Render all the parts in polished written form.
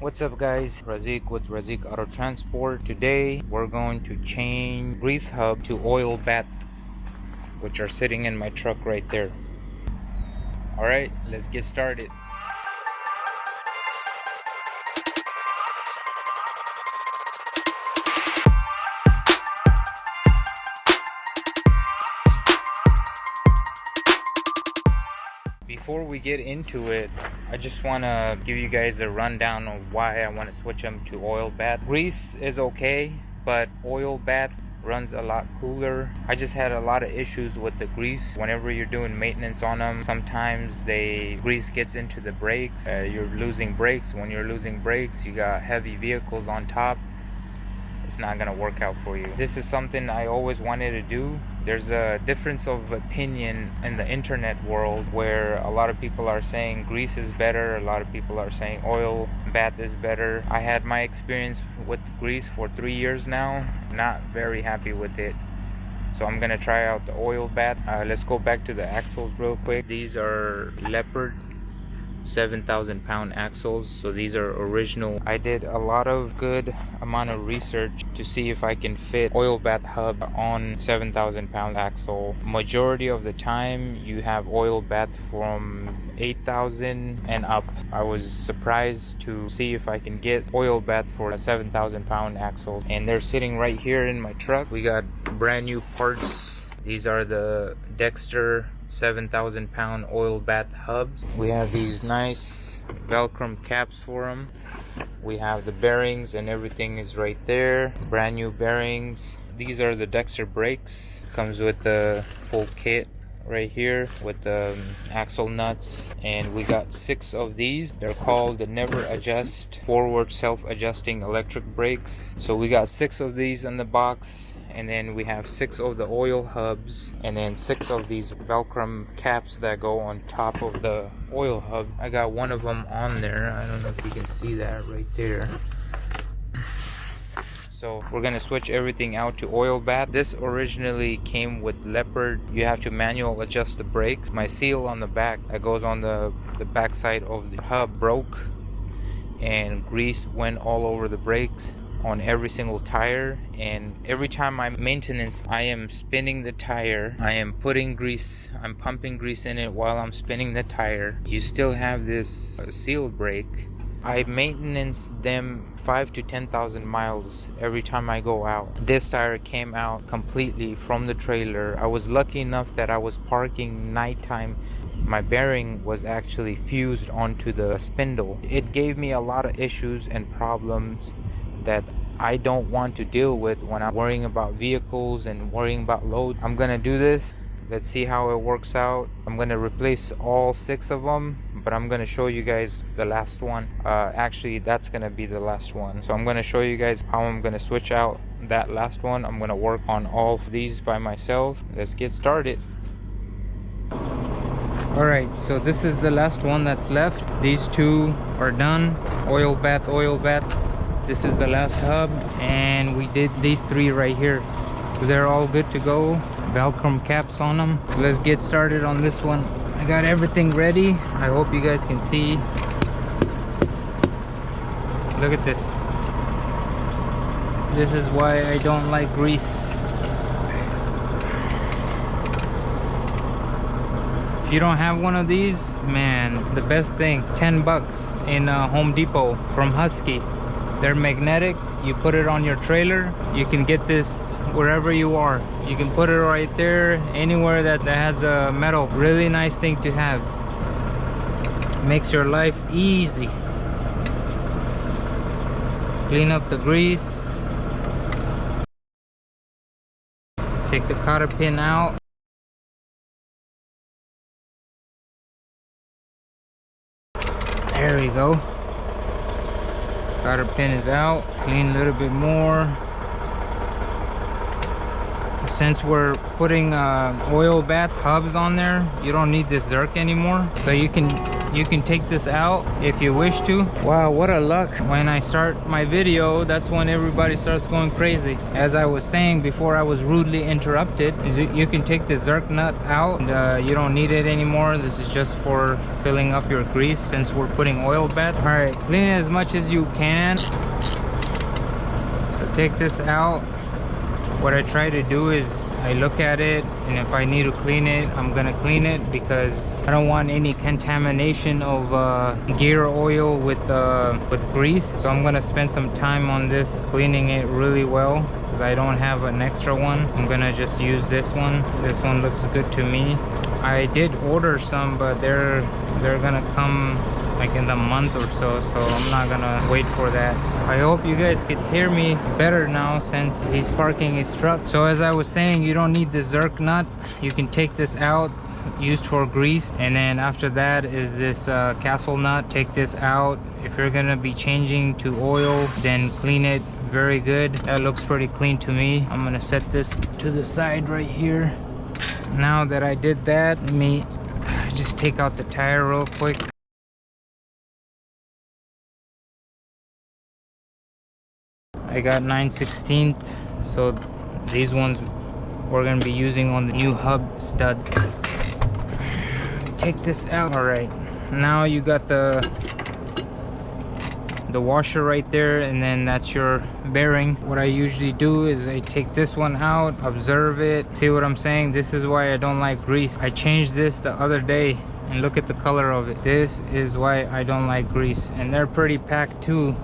What's up guys, Razik with Razik Auto Transport. Today we're going to change grease hub to oil bath, which are sitting in my truck right there. Alright, let's get started. Before we get into it, I just want to give you guys a rundown of why I want to switch them to oil bath. Grease is okay, but oil bath runs a lot cooler. I just had a lot of issues with the grease. Whenever you're doing maintenance on them, sometimes grease gets into the brakes. You're losing brakes. When you're losing brakes, you got heavy vehicles on top. It's not gonna work out for you. This is something I always wanted to do. There's a difference of opinion in the internet world where a lot of people are saying grease is better, a lot of people are saying oil bath is better. I had my experience with grease for 3 years now, not very happy with it. So I'm gonna try out the oil bath. Let's go back to the axles real quick. These are Leopard 7,000 pound axles, so these are original. I did a lot of good amount of research to see if I can fit oil bath hub on 7,000 pound axle. Majority of the time you have oil bath from 8,000 and up. I was surprised to see if I can get oil bath for a 7,000 pound axle, and they're sitting right here in my truck. We got brand new parts. These are the Dexter 7,000 pound oil bath hubs. We have these nice Velcro caps for them. We have the bearings and everything is right there. Brand new bearings. These are the Dexter brakes. Comes with the full kit right here with the axle nuts, and we got 6 of these. They're called the Never Adjust forward self-adjusting electric brakes. So we got 6 of these in the box, and then we have 6 of the oil hubs, and then 6 of these Velcro caps that go on top of the oil hub. I got one of them on there. I don't know if you can see that right there. So we're gonna switch everything out to oil bath. This originally came with Leopard. You have to manual adjust the brakes. My seal on the back that goes on the back side of the hub broke, and grease went all over the brakes on every single tire. And every time I maintenance, I am spinning the tire, I am putting grease, I'm pumping grease in it while I'm spinning the tire. You still have this seal brake. I maintenance them 5 to 10,000 miles every time I go out. This tire came out completely from the trailer. I was lucky enough that I was parking nighttime. My bearing was actually fused onto the spindle. It gave me a lot of issues and problems that I don't want to deal with when I'm worrying about vehicles and worrying about load. I'm gonna do this. Let's see how it works out. I'm gonna replace all 6 of them, but I'm gonna show you guys the last one. Actually, that's gonna be the last one. So I'm gonna show you guys how I'm gonna switch out that last one. I'm gonna work on all of these by myself. Let's get started. Alright, so this is the last one that's left. These 2 are done. Oil bath, oil bath. This is the last hub, and we did these 3 right here. So they're all good to go. Velcro caps on them. So let's get started on this one. I got everything ready. I hope you guys can see. Look at this. This is why I don't like grease. If you don't have one of these, man, the best thing, 10 bucks in Home Depot from Husky. They're magnetic. You put it on your trailer. You can get this wherever you are. You can put it right there, anywhere that has a metal. Really nice thing to have. Makes your life easy. Clean up the grease. Take the cotter pin out. There we go. Cotter pin is out. Clean a little bit more. since we're putting oil bath hubs on there, you don't need this Zerk anymore. So you can take this out if you wish to. Wow, what a luck. When I start my video, that's when everybody starts going crazy. As I was saying before I was rudely interrupted, you can take the Zerk nut out. You don't need it anymore. This is just for filling up your grease since we're putting oil bath. All right, clean it as much as you can. So take this out. What I try to do is I look at it, and if I need to clean it, I'm gonna clean it because I don't want any contamination of gear oil with grease. So I'm gonna spend some time on this, cleaning it really well, because I don't have an extra one. I'm gonna just use this one. This one looks good to me. I did order some, but they're gonna come like in the month or so, so I'm not gonna wait for that. I hope you guys could hear me better now since he's parking his truck. So as I was saying, you don't need the Zerk nut. You can take this out, used for grease, and then after that is this castle nut. Take this out. If you're gonna be changing to oil, then clean it very good. That looks pretty clean to me. I'm gonna set this to the side right here. Now that I did that, let me just take out the tire real quick. I got 9/16, so these ones we're gonna be using on the new hub stud. Take this out. All right, now you got the washer right there, and then that's your bearing. What I usually do is I take this one out, observe it, see what I'm saying. This is why I don't like grease. I changed this the other day, and look at the color of it. This is why I don't like grease, and they're pretty packed too.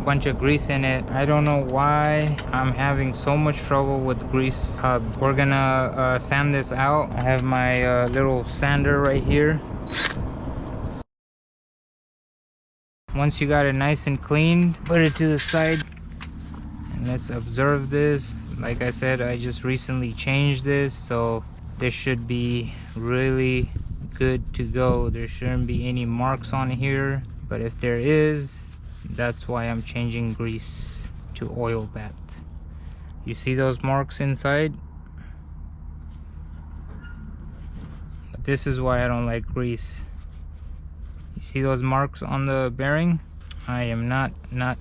Bunch of grease in it. I don't know why I'm having so much trouble with grease hub. We're gonna sand this out. I have my little sander right here. Once you got it nice and clean, put it to the side, and let's observe this. Like I said, I just recently changed this, so this should be really good to go. There shouldn't be any marks on here, but if there is, that's why I'm changing grease to oil bath. You see those marks inside? This is why I don't like grease. You see those marks on the bearing? I am not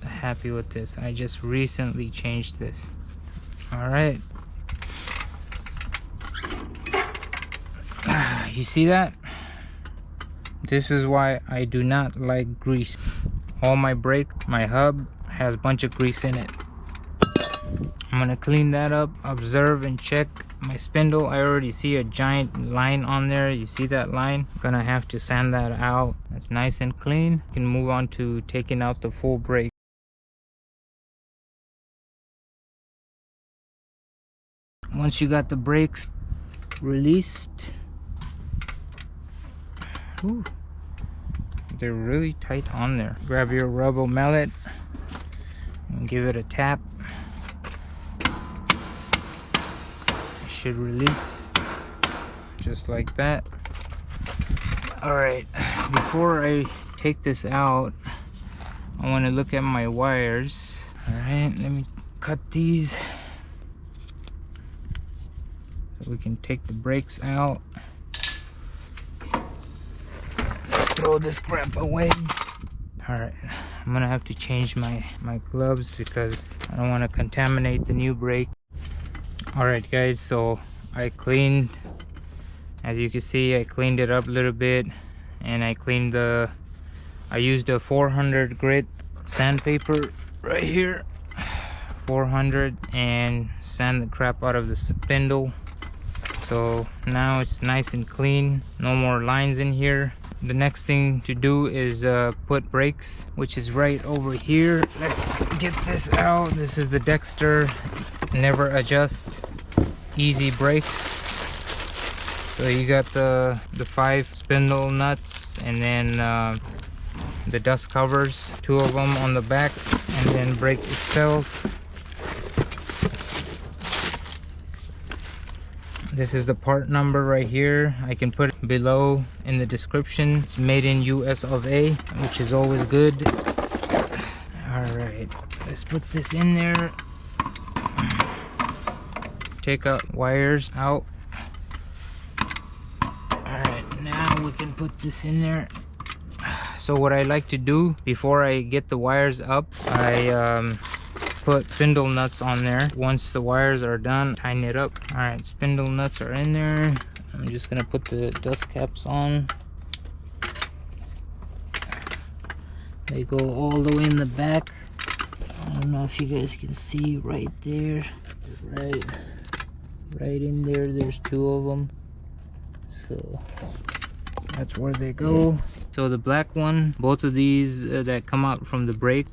happy with this. I just recently changed this. All right. You see that? This is why I do not like grease. All my brake, my hub has a bunch of grease in it. I'm gonna clean that up, observe and check my spindle. I already see a giant line on there. You see that line? I'm gonna have to sand that out. That's nice and clean. You can move on to taking out the full brake. Once you got the brakes released, ooh, they're really tight on there. Grab your rubber mallet and give it a tap. It should release just like that. All right, before I take this out, I want to look at my wires. All right, let me cut these so we can take the brakes out. Throw this crap away. All right, I'm gonna have to change my gloves because I don't want to contaminate the new brake. All right guys, so I cleaned, as you can see, I cleaned it up a little bit, and I used a 400 grit sandpaper right here, 400, and sand the crap out of the spindle. So now it's nice and clean, no more lines in here. The next thing to do is put brakes, which is right over here. Let's get this out. This is the Dexter never adjust easy brakes. So you got the 5 spindle nuts, and then the dust covers, 2 of them on the back, and then brake itself. This is the part number right here. I can put it below in the description. It's made in US of A, which is always good. All right, let's put this in there. take out wires out. Alright, now we can put this in there. So what I like to do before I get the wires up, I put spindle nuts on there. Once the wires are done, tighten it up. Alright, spindle nuts are in there. I'm just gonna put the dust caps on. They go all the way in the back. I don't know if you guys can see right there. Right in there, there's 2 of them. So that's where they go. So the black one, both of these that come out from the brake,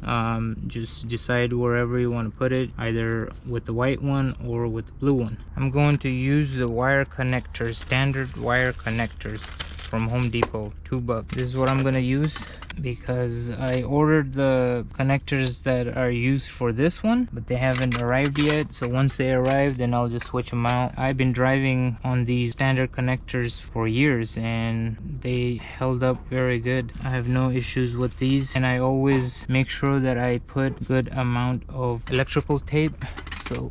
just decide wherever you want to put it, either with the white one or with the blue one. I'm going to use the wire connectors, standard wire connectors from Home Depot, $2. This is what I'm gonna use because I ordered the connectors that are used for this one, but they haven't arrived yet. So once they arrive, then I'll just switch them out. I've been driving on these standard connectors for years and they held up very good. I have no issues with these, and I always make sure that I put good amount of electrical tape. So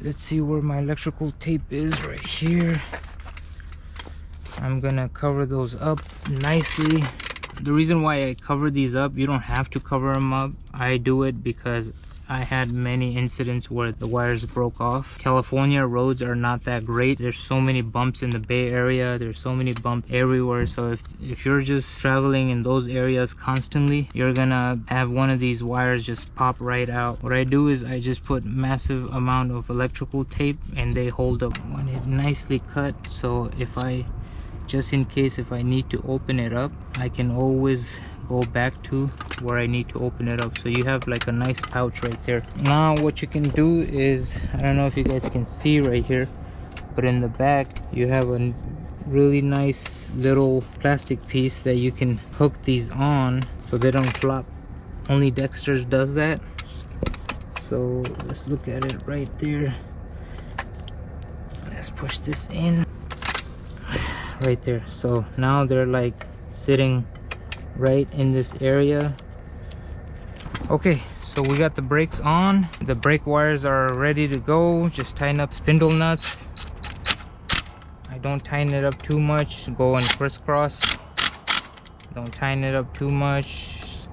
let's see where my electrical tape is. Right here. I'm gonna cover those up nicely. The reason why I cover these up, you don't have to cover them up. I do it because I had many incidents where the wires broke off. California roads are not that great. There's so many bumps in the Bay Area. There's so many bumps everywhere. So if you're just traveling in those areas constantly, you're gonna have one of these wires just pop right out. What I do is I just put massive amount of electrical tape and they hold up when it nicely cut. So just in case if I need to open it up, I can always go back to where I need to open it up. So you have like a nice pouch right there. Now what you can do is, I don't know if you guys can see right here, but in the back you have a really nice little plastic piece that you can hook these on so they don't flop. Only Dexter's does that. So let's look at it right there. Let's push this in right there. So now they're like sitting right in this area. Okay, so we got the brakes on. The brake wires are ready to go. Just tighten up spindle nuts. I don't tighten it up too much. Go and crisscross. Don't tighten it up too much.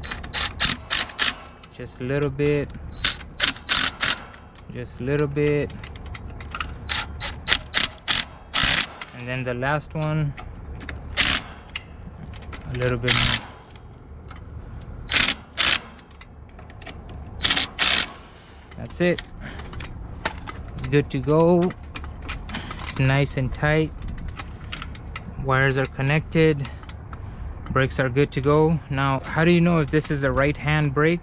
Just a little bit. Just a little bit. And then the last one, a little bit more. That's it. It's good to go. It's nice and tight. Wires are connected. Brakes are good to go. Now, how do you know if this is a right-hand brake?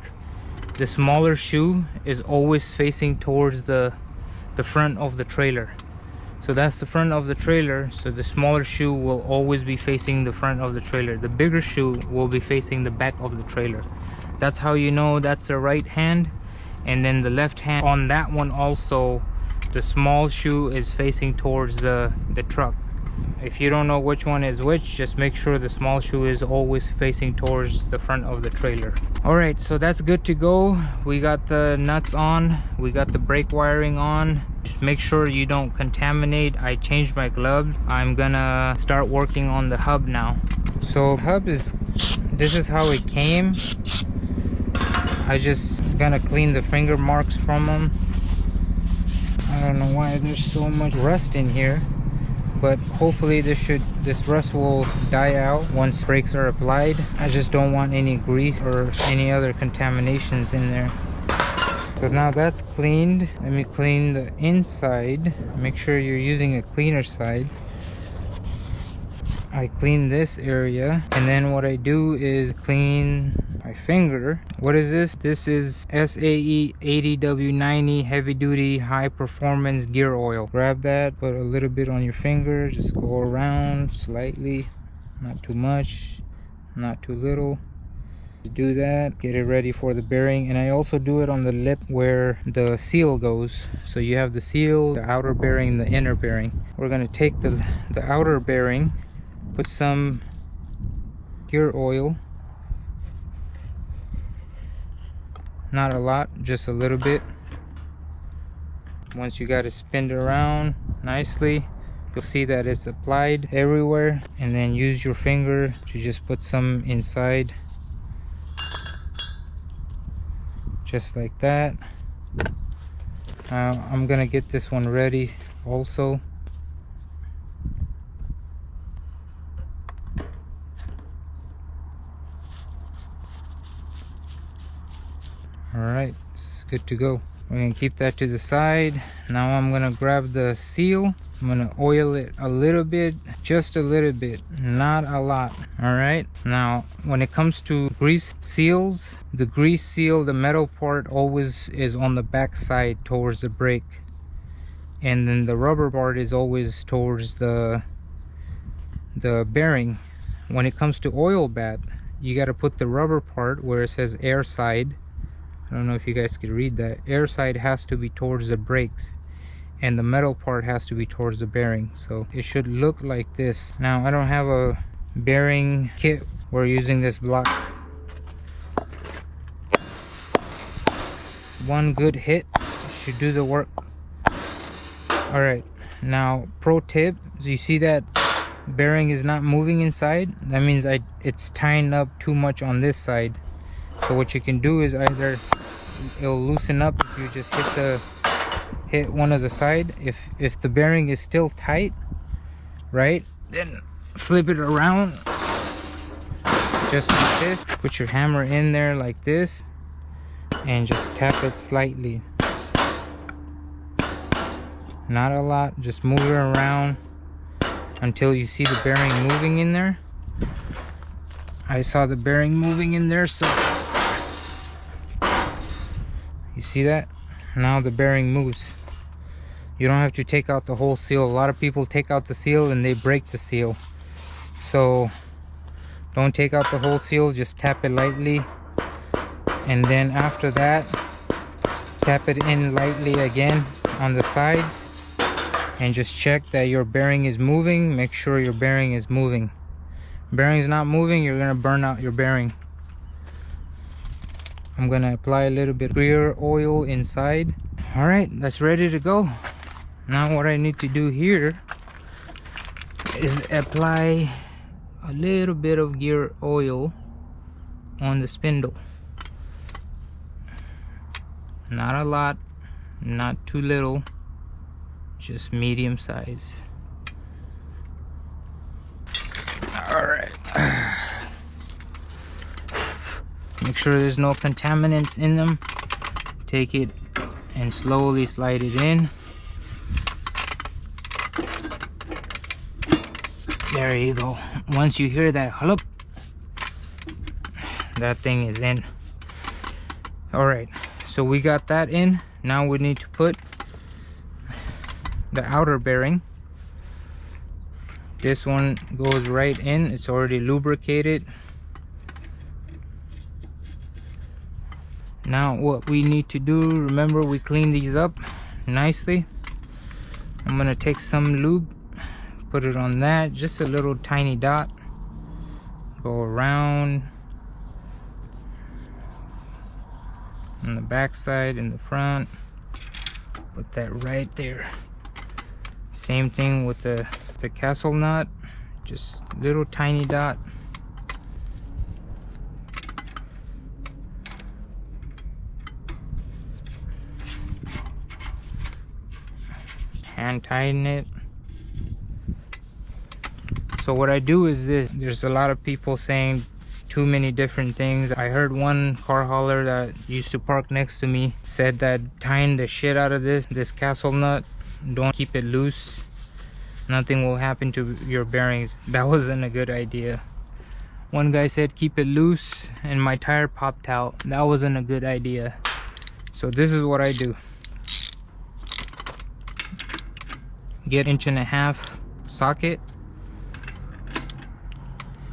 The smaller shoe is always facing towards the front of the trailer. So that's the front of the trailer, so the smaller shoe will always be facing the front of the trailer. The bigger shoe will be facing the back of the trailer. That's how you know that's the right hand. And then the left hand on that one also, the small shoe is facing towards the truck. If you don't know which one is which, just make sure the small shoe is always facing towards the front of the trailer. Alright, so that's good to go. We got the nuts on, we got the brake wiring on. Just make sure you don't contaminate. I changed my gloves. I'm gonna start working on the hub now. So hub is, this is how it came. I just gonna clean the finger marks from them. I don't know why there's so much rust in here, but hopefully this rust will die out once brakes are applied. I just don't want any grease or any other contaminations in there. So now that's cleaned. Let me clean the inside. Make sure you're using a cleaner side. I clean this area, and then what I do is clean my finger. What is this? This is SAE 80W90 heavy duty high performance gear oil. Grab that, put a little bit on your finger, just go around slightly, not too much, not too little. Do that, get it ready for the bearing. And I also do it on the lip where the seal goes. So you have the seal, the outer bearing, the inner bearing. We're going to take the outer bearing, put some gear oil, not a lot, just a little bit, Once you got it spinned around nicely, you'll see that it's applied everywhere, and then use your finger to just put some inside, just like that. I'm gonna get this one ready also. Alright, it's good to go. We're gonna keep that to the side. Now I'm gonna grab the seal. I'm gonna oil it a little bit, just a little bit, not a lot. Alright, now when it comes to grease seals, the grease seal, the metal part always is on the back side towards the brake, and then the rubber part is always towards the bearing. When it comes to oil bath, you got to put the rubber part where it says air side. I don't know if you guys could read that. Air side has to be towards the brakes, and the metal part has to be towards the bearing. So it should look like this. Now I don't have a bearing kit. We're using this block. One good hit should do the work. All right, now pro tip, so you see that bearing is not moving inside. That means it's tying up too much on this side. So what you can do is either it'll loosen up if you just hit one of the side. If the bearing is still tight, right, then flip it around just like this. Put your hammer in there like this and just tap it slightly. Not a lot, just move it around until you see the bearing moving in there. I saw the bearing moving in there, so you see that? Now the bearing moves. You don't have to take out the whole seal. A lot of people take out the seal and they break the seal. So don't take out the whole seal, just tap it lightly, and then after that tap it in lightly again on the sides, and just check that your bearing is moving. Make sure your bearing is moving. Bearing is not moving, you're gonna burn out your bearing. I'm gonna apply a little bit rear oil inside. All right, that's ready to go. Now what I need to do here is apply a little bit of gear oil on the spindle. Not a lot, not too little, just medium size. All right. Make sure there's no contaminants in them. Take it and slowly slide it in. There you go. Once you hear that hlup, that thing is in. All right, so we got that in. Now we need to put the outer bearing. This one goes right in. It's already lubricated. Now what we need to do, remember we clean these up nicely. I'm gonna take some lube, put it on that, just a little tiny dot. Go around on the back side, in the front. Put that right there. Same thing with the castle nut, just little tiny dot. Hand tighten it. So what I do is this. There's a lot of people saying too many different things. I heard one car hauler that used to park next to me said that tying the shit out of this castle nut, don't keep it loose, nothing will happen to your bearings. That wasn't a good idea. One guy said keep it loose and my tire popped out. That wasn't a good idea. So this is what I do. Get 1.5 inch socket.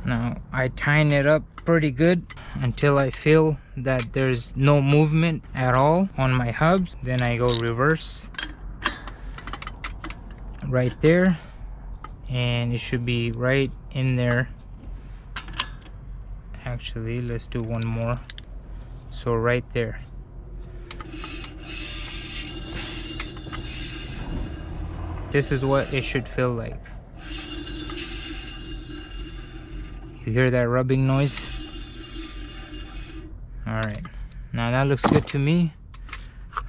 Now I tighten it up pretty good until I feel that there's no movement at all on my hubs. Then I go reverse right there, and it should be right in there. Actually, let's do one more. So right there. This is what it should feel like. You hear that rubbing noise? All right, now that looks good to me.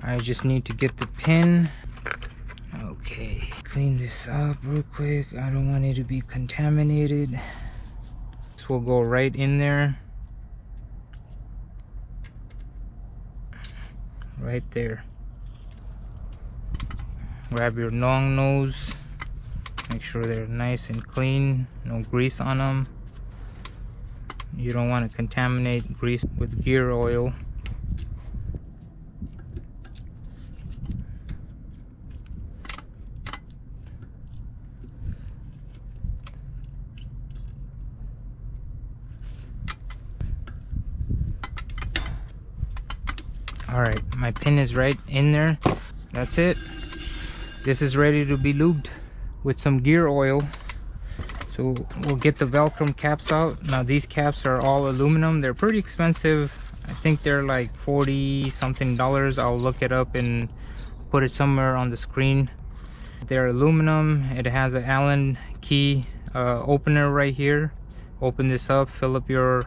I just need to get the pin. Okay, clean this up real quick. I don't want it to be contaminated. This will go right in there. Right there. Grab your long nose. Make sure they're nice and clean. No grease on them. You don't want to contaminate grease with gear oil. Alright, my pin is right in there. That's it. This is ready to be lubed with some gear oil. So we'll get the Velcro caps out. Now these caps are all aluminum. They're pretty expensive. I think they're like $40 something. I'll look it up and put it somewhere on the screen. They're aluminum. It has an Allen key opener right here. Open this up, fill up your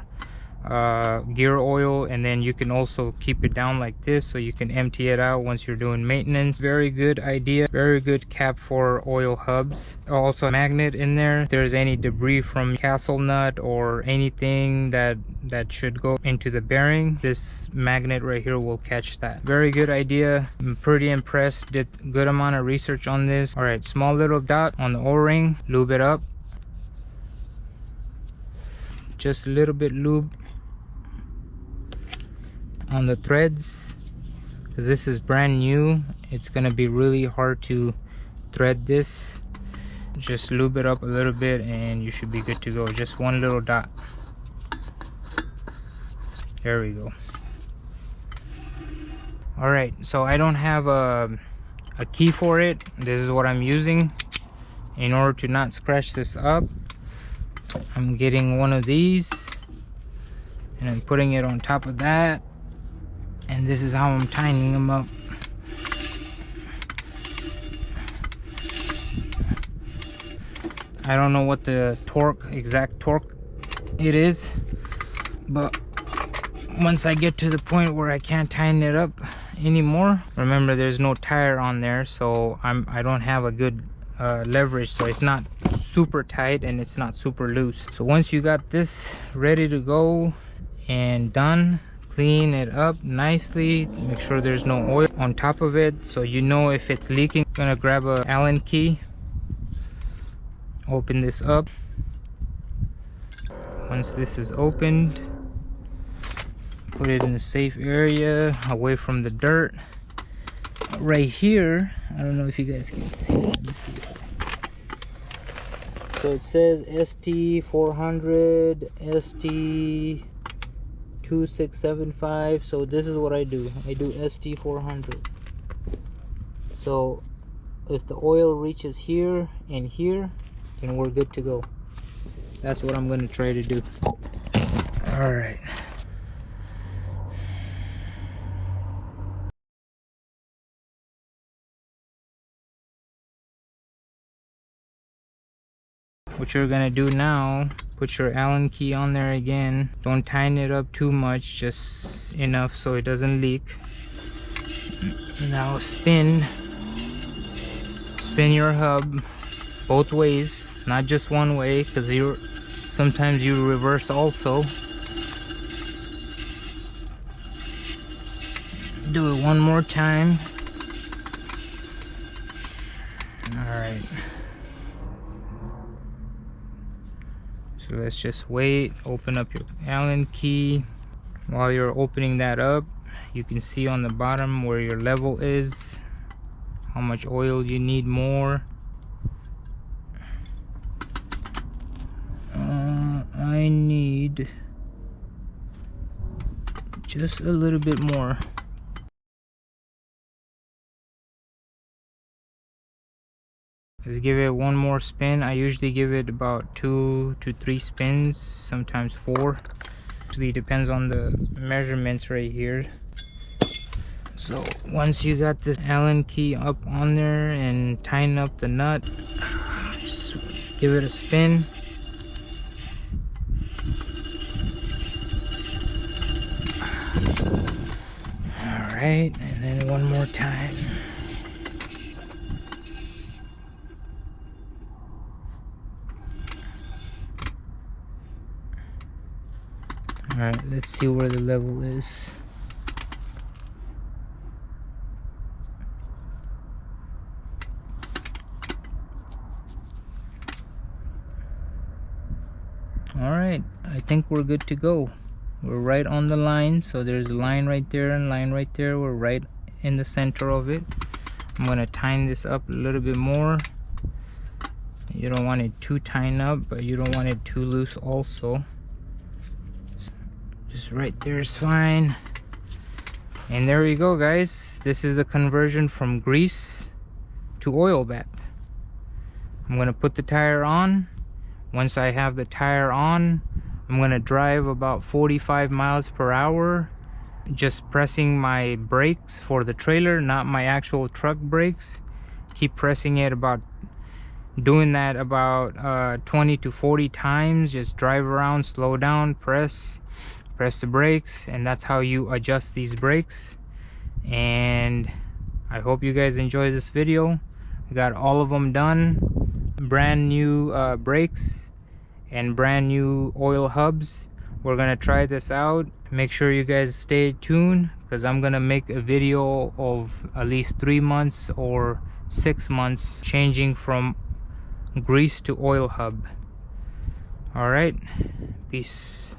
gear oil, and then you can also keep it down like this so you can empty it out once you're doing maintenance. Very good idea. Very good cap for oil hubs. Also a magnet in there. If there's any debris from castle nut or anything that should go into the bearing, this magnet right here will catch that. Very good idea. I'm pretty impressed. Did good amount of research on this. All right, small little dot on the o-ring. Lube it up. Just a little bit lube on the threads, because this is brand new. It's gonna be really hard to thread this. Just lube it up a little bit and you should be good to go. Just one little dot. There we go. All right, so I don't have a key for it. This is what I'm using. In order to not scratch this up, I'm getting one of these and I'm putting it on top of that. And this is how I'm tightening them up. I don't know what the exact torque it is, but once I get to the point where I can't tighten it up anymore, remember there's no tire on there, so I don't have a good leverage, so it's not super tight and it's not super loose. So once you got this ready to go and done, clean it up nicely. Make sure there's no oil on top of it, so you know if it's leaking. I'm gonna grab a Allen key, open this up. Once this is opened, put it in a safe area away from the dirt. Right here, I don't know if you guys can see. Let me see. So it says ST400, ST2675. So this is what I do. I do ST400. So if the oil reaches here and here, then we're good to go. That's what I'm going to try to do. All right. What you're gonna do now, put your Allen key on there again. Don't tighten it up too much, just enough so it doesn't leak. Now spin your hub both ways, not just one way, because sometimes you reverse also. Do it one more time. All right. So let's just wait. Open up your Allen key. While you're opening that up, you can see on the bottom where your level is, how much oil you need more. I need just a little bit more. Let's give it one more spin. I usually give it about 2 to 3 spins, sometimes 4. Actually depends on the measurements right here. So once you got this Allen key up on there and tighten up the nut, just give it a spin. Alright, and then one more time. Alright, let's see where the level is. Alright, I think we're good to go. We're right on the line, so there's a line right there and line right there. We're right in the center of it. I'm gonna tighten this up a little bit more. You don't want it too tightened up, but you don't want it too loose also. Just right there is fine. And there we go, guys. This is the conversion from grease to oil bath. I'm gonna put the tire on. Once I have the tire on, I'm gonna drive about 45 miles per hour, just pressing my brakes for the trailer, not my actual truck brakes. Keep pressing it, doing that about 20 to 40 times. Just drive around, slow down, press the brakes, and that's how you adjust these brakes. And I hope you guys enjoy this video. I got all of them done. Brand new brakes and brand new oil hubs. We're gonna try this out. Make sure you guys stay tuned, because I'm gonna make a video of at least 3 months or 6 months changing from grease to oil hub. All right, peace.